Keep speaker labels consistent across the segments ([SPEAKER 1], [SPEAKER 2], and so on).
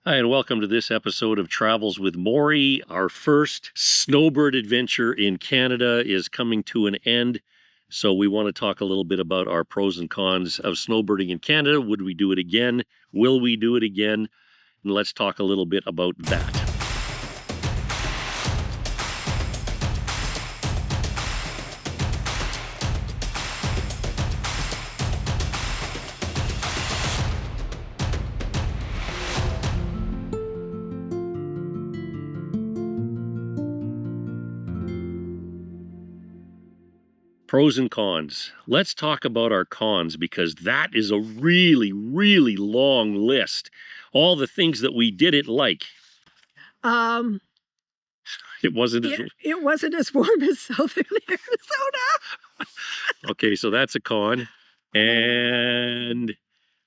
[SPEAKER 1] Hi, and welcome to this episode of Travels with Morrie. Our first snowbird adventure in Canada is coming to an end. So we want to talk a little bit about our pros and cons of snowbirding in Canada. Would we do it again? Will we do it again? And let's talk a little bit about that. Pros and cons. Let's talk about our cons because that is a really, really long list. All the things that we didn't like.
[SPEAKER 2] Um,
[SPEAKER 1] It wasn't as...
[SPEAKER 2] it wasn't as warm as southern Arizona.
[SPEAKER 1] Okay, so that's a con. And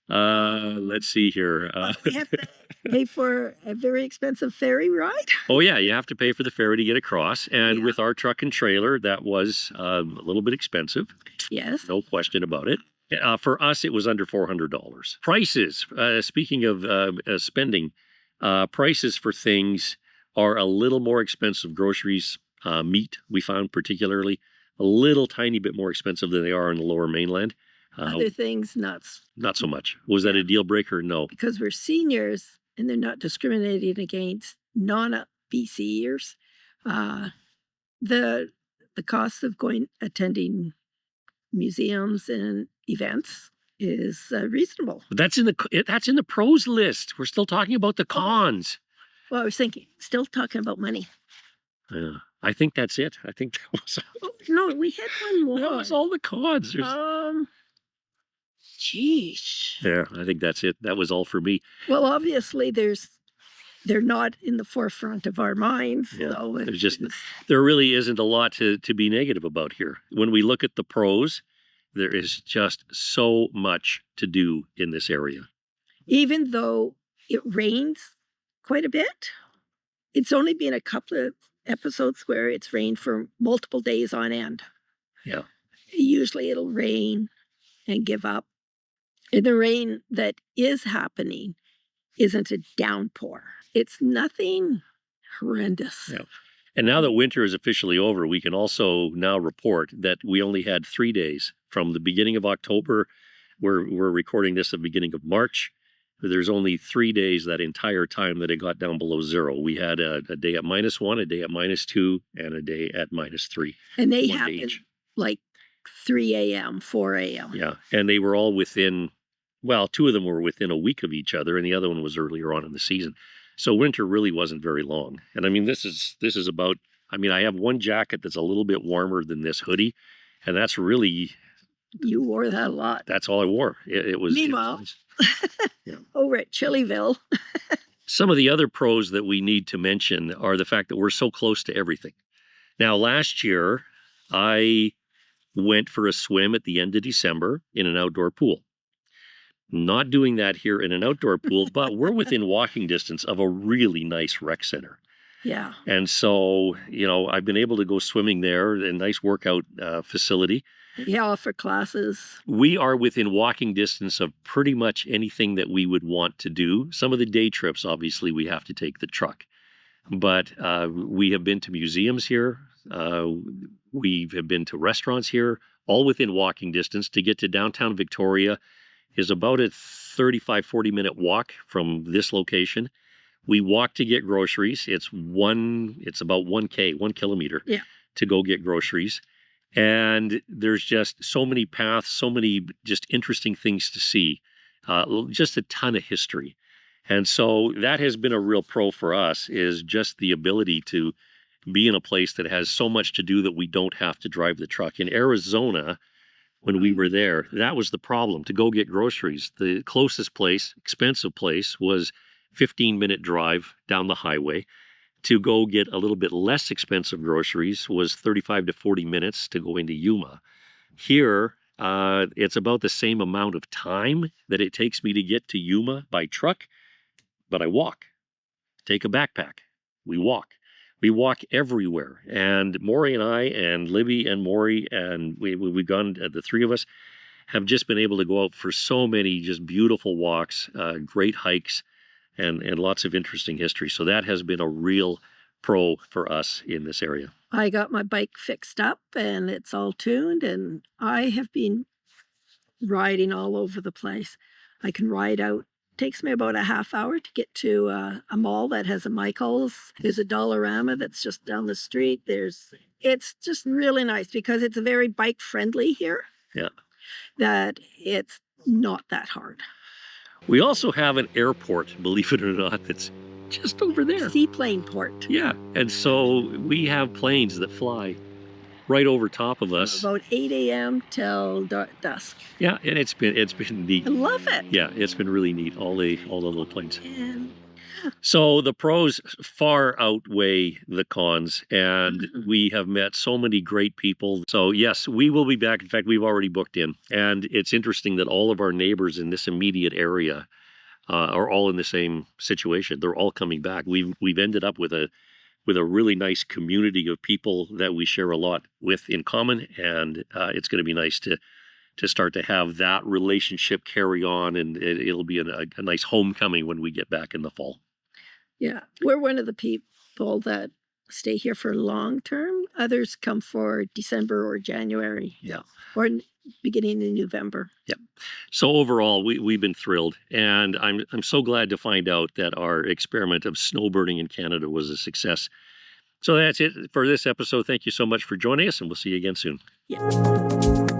[SPEAKER 1] let's see here.
[SPEAKER 2] We have to pay for a very expensive ferry ride.
[SPEAKER 1] Oh yeah, you have to pay for the ferry to get across. And
[SPEAKER 2] Yeah.
[SPEAKER 1] with our truck and trailer, that was a little bit expensive.
[SPEAKER 2] Yes.
[SPEAKER 1] No question about it. For us, it was under $400. Prices, speaking of spending, prices for things are a little more expensive. Groceries, meat, we found particularly, a little tiny bit more expensive than they are in the lower mainland.
[SPEAKER 2] Other things, not
[SPEAKER 1] so much. Was that a deal breaker? No.
[SPEAKER 2] Because we're seniors and they're not discriminating against non-BCers. The cost of attending museums and events is reasonable.
[SPEAKER 1] But that's in the pros list. We're still talking about the cons.
[SPEAKER 2] Well, I was still talking about money.
[SPEAKER 1] Yeah, I think that's it. I think that was...
[SPEAKER 2] No, we had one more.
[SPEAKER 1] That was all the cons.
[SPEAKER 2] Geez.
[SPEAKER 1] Yeah, I think that's it. That was all for me.
[SPEAKER 2] Well, obviously, they're not in the forefront of our minds.
[SPEAKER 1] Yeah,
[SPEAKER 2] so
[SPEAKER 1] there really isn't a lot to be negative about here. When we look at the pros, there is just so much to do in this area.
[SPEAKER 2] Even though it rains quite a bit, it's only been a couple of episodes where it's rained for multiple days on end.
[SPEAKER 1] Yeah.
[SPEAKER 2] Usually it'll rain and give up. And the rain that is happening isn't a downpour. It's nothing horrendous.
[SPEAKER 1] Yeah. And now that winter is officially over, we can also now report that we only had 3 days from the beginning of October. We're recording this at the beginning of March. There's only 3 days that entire time that it got down below zero. We had a day at -1, a day at -2, and a day at -3.
[SPEAKER 2] And they happened like 3 a.m., 4 a.m.
[SPEAKER 1] Yeah, and they were all within, well, 2 of them were within a week of each other, and the other one was earlier on in the season. So winter really wasn't very long. And I mean, this is about, I mean, I have one jacket that's a little bit warmer than this hoodie, and that's really...
[SPEAKER 2] You wore that a lot.
[SPEAKER 1] That's all I wore. It was...
[SPEAKER 2] Meanwhile,
[SPEAKER 1] yeah.
[SPEAKER 2] Over at Chillyville.
[SPEAKER 1] Some of the other pros that we need to mention are the fact that we're so close to everything. Now, last year, I went for a swim at the end of December in an outdoor pool. Not doing that here in an outdoor pool, but we're within walking distance of a really nice rec center.
[SPEAKER 2] Yeah.
[SPEAKER 1] And so, you know, I've been able to go swimming there, a nice workout facility.
[SPEAKER 2] Yeah, offer classes. We
[SPEAKER 1] are within walking distance of pretty much anything that we would want to do. Some of the day trips, obviously, we have to take the truck. But we have been to museums here. We have been to restaurants here, all within walking distance. To get to downtown Victoria is about a 35, 40-minute walk from this location. We walk to get groceries. It's about 1 kilometer to go get groceries. And there's just so many paths, so many just interesting things to see, just a ton of history. And so that has been a real pro for us, is just the ability to be in a place that has so much to do that we don't have to drive the truck. In Arizona, when we were there, that was the problem. To go get groceries, the closest place, expensive place, was 15-minute drive down the highway. To go get a little bit less expensive groceries was 35 to 40 minutes to go into Yuma. Here, it's about the same amount of time that it takes me to get to Yuma by truck, but I walk. Take a backpack. We walk. We walk everywhere. And Morrie and I and Libby and Morrie, and we've gone, the three of us, have just been able to go out for so many just beautiful walks, great hikes. and lots of interesting history. So that has been a real pro for us in this area.
[SPEAKER 2] I got my bike fixed up and it's all tuned, and I have been riding all over the place. I can ride out. Takes me about a half hour to get to a mall that has a Michael's. There's a Dollarama that's just down the street. It's just really nice because it's very bike friendly here.
[SPEAKER 1] Yeah.
[SPEAKER 2] That it's not that hard.
[SPEAKER 1] We also have an airport, believe it or not, that's just over there.
[SPEAKER 2] Seaplane port.
[SPEAKER 1] Yeah. And so we have planes that fly right over top of us.
[SPEAKER 2] About 8 a.m. till dusk.
[SPEAKER 1] Yeah, and it's been neat.
[SPEAKER 2] I love it.
[SPEAKER 1] Yeah, it's been really neat, all the little planes.
[SPEAKER 2] And
[SPEAKER 1] so the pros far outweigh the cons, and we have met so many great people. So yes, we will be back. In fact, we've already booked in. And it's interesting that all of our neighbors in this immediate area are all in the same situation. They're all coming back. We've ended up with a really nice community of people that we share a lot with in common, and it's going to be nice to start to have that relationship carry on, and it'll be a nice homecoming when we get back in the fall.
[SPEAKER 2] Yeah, we're one of the people that stay here for long term. Others come for December or January.
[SPEAKER 1] Yeah.
[SPEAKER 2] Or beginning in November.
[SPEAKER 1] Yeah. So overall, we've been thrilled, and I'm so glad to find out that our experiment of snowbirding in Canada was a success. So that's it for this episode. Thank you so much for joining us, and we'll see you again soon.
[SPEAKER 2] Yeah.